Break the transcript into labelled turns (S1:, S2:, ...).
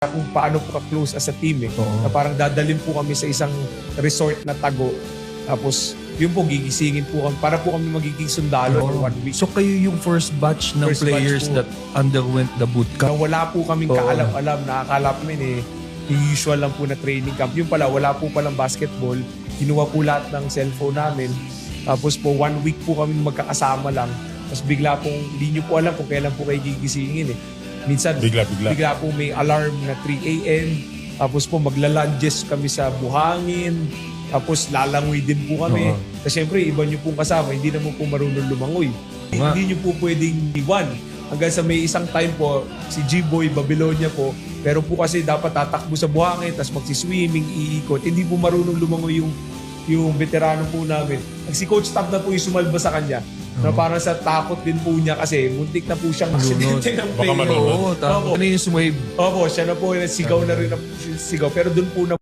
S1: kung paano po ka-close as a team eh.
S2: Oo.
S1: Na parang dadalhin po kami sa isang resort na tago. Tapos yun po gigisingin po kami para po kami magiging sundalo for 1 week.
S2: So kayo yung first batch ng
S1: First
S2: players
S1: batch po.
S2: that underwent the boot
S1: Na
S2: camp.
S1: wala po kaming
S2: Oo.
S1: kaalam-alam, nakakala namin eh yung usual lang po na training camp. Yung pala, wala po palang basketball. Kinuha po lahat ng cellphone namin. Tapos po 1 week po kami magkakasama lang. Tapos bigla pong, hindi nyo po alam kung kailan po kayo gigisingin eh. Minsan,
S3: Bigla.
S1: bigla po may alarm na 3 a.m. Tapos po magla-lunges kami sa buhangin. Tapos lalangoy din po kami.
S2: Oo.
S1: Kasi syempre, iba nyo pong kasama, hindi naman po marunong lumangoy.
S2: Nga.
S1: Hindi nyo po pwedeng iwan. Hanggang sa may isang time po, si G-Boy Babylonia po, pero po kasi dapat tatakbo sa buhangin, tapos magsiswimming, iikot. Hindi po marunong lumangoy yung veterano po namin. Si Coach Tab na po yung sumalba sa kanya. Na parang sa takot din po niya kasi muntik na po siyang aksidente ng
S3: Baka
S1: play.
S3: malunod.
S2: Oo, tama.
S1: Opo.
S2: Ano yung sumave?
S1: Opo, siya na po, sigaw na rin sigaw. Pero doon po na